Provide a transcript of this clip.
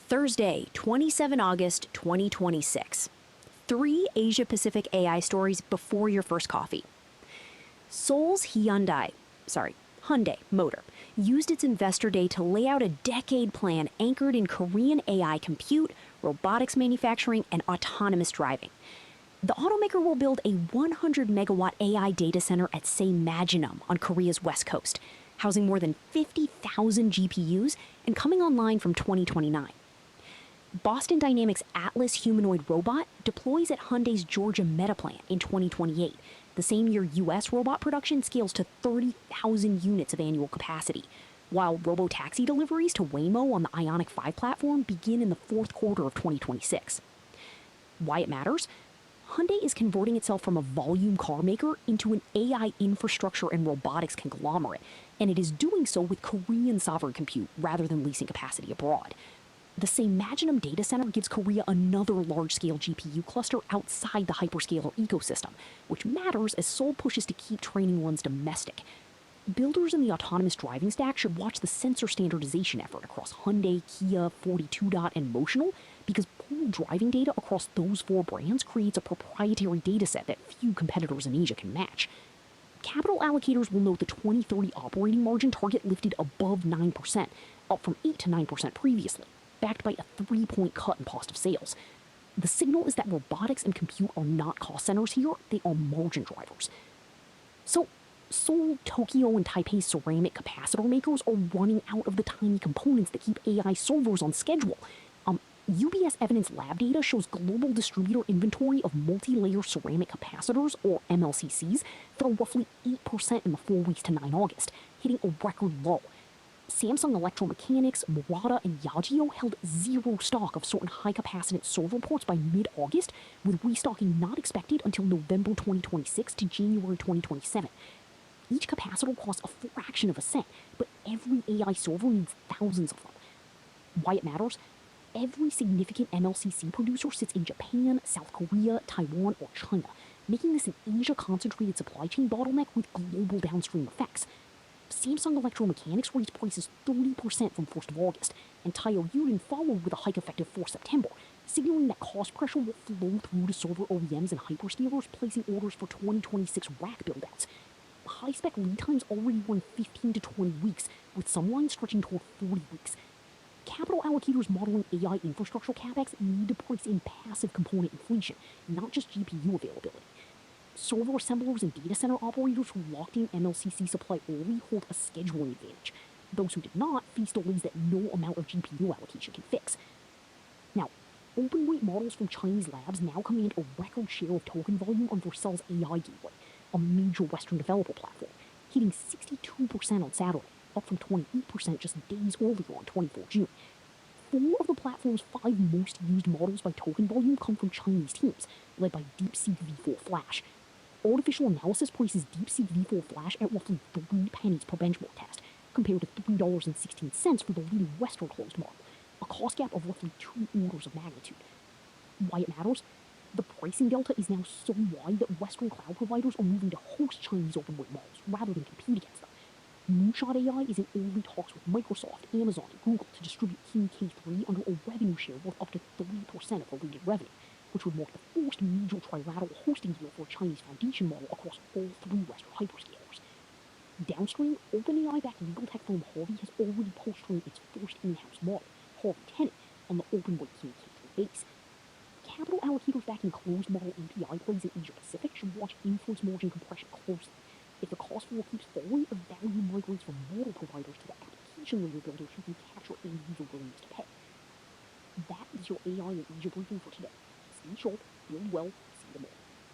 Thursday, 27 August 2026. 3 Asia-Pacific AI stories before your first coffee. Seoul's Hyundai Motor used its investor day to lay out a decade plan anchored in Korean AI compute, robotics manufacturing, and autonomous driving. The automaker will build a 100-megawatt AI data center at Maginum on Korea's west coast, housing more than 50,000 GPUs and coming online from 2029. Boston Dynamics' Atlas humanoid robot deploys at Hyundai's Georgia Meta plant in 2028, the same year U.S. robot production scales to 30,000 units of annual capacity, while robo-taxi deliveries to Waymo on the Ioniq 5 platform begin in the fourth quarter of 2026. Why it matters? Hyundai is converting itself from a volume car maker into an AI infrastructure and robotics conglomerate, and it is doing so with Korean sovereign compute rather than leasing capacity abroad. The Maginum data center gives Korea another large-scale GPU cluster outside the hyperscaler ecosystem, which matters as Seoul pushes to keep training runs domestic. Builders in the autonomous driving stack should watch the sensor standardization effort across Hyundai, Kia, 42dot, and Motional, because pooled driving data across those four brands creates a proprietary dataset that few competitors in Asia can match. Capital allocators will note the 2030 operating margin target lifted above 9%, up from 8 to 9% previously, backed by a 3-point cut in cost of sales. The signal is that robotics and compute are not cost centers here, they are margin drivers. So, Seoul, Tokyo, and Taipei's ceramic capacitor makers are running out of the tiny components that keep AI servers on schedule. UBS Evidence Lab data shows global distributor inventory of multi-layer ceramic capacitors, or MLCCs, fell roughly 8% in the 4 weeks to 9 August, hitting a record low. Samsung Electromechanics, Murata, and Yageo held zero stock of certain high-capacitance server ports by mid-August, with restocking not expected until November 2026 to January 2027. Each capacitor costs a fraction of a cent, but every AI server needs thousands of them. Why it matters? Every significant MLCC producer sits in Japan, South Korea, Taiwan, or China, making this an Asia-concentrated supply chain bottleneck with global downstream effects. Samsung Electromechanics raised prices 30% from 1st of August, and Taiyo Yuden followed with a hike effective 4 September, signaling that cost pressure will flow through to server OEMs and hyperscalers placing orders for 2026 rack buildouts. High-spec lead times already run 15 to 20 weeks, with some lines stretching toward 40 weeks. Capital allocators modeling AI infrastructure capex need to price in passive component inflation, not just GPU availability. Server assemblers and data center operators who locked in MLCC supply early hold a scheduling advantage. Those who did not face delays that no amount of GPU allocation can fix. Now, open-weight models from Chinese labs now command a record share of token volume on Vercel's AI Gateway, a major Western developer platform, hitting 62% on Saturday, up from 28% just days earlier on 24 June. 4 of the platform's 5 most used models by token volume come from Chinese teams, led by DeepSeek V4 Flash. Artificial analysis prices DeepSeek V4 Flash at roughly 3 pennies per benchmark test, compared to $3.16 for the leading Western closed model, a cost gap of roughly 2 orders of magnitude. Why it matters? The pricing delta is now so wide that Western cloud providers are moving to host Chinese open-weight models rather than compete against them. Moonshot AI is in early talks with Microsoft, Amazon, and Google to distribute King K3 under a revenue share worth up to 30% of related revenue, which would mark the first major trilateral hosting deal for a Chinese foundation model across all 3 Western hyperscalers. Downstream, OpenAI-backed legal tech firm Harvey has already post-trained its first in-house model, Harvey Tenet, on the open-weight King K3 base. Capital allocators backing closed model API plays in Asia-Pacific should watch inference margin compression closely. If the cost floor keeps falling, the value migrates from model providers to the application layer builders who can capture end-user willingness to pay. That is your AI and Asia briefing for today. Stay sharp, build well, see you tomorrow.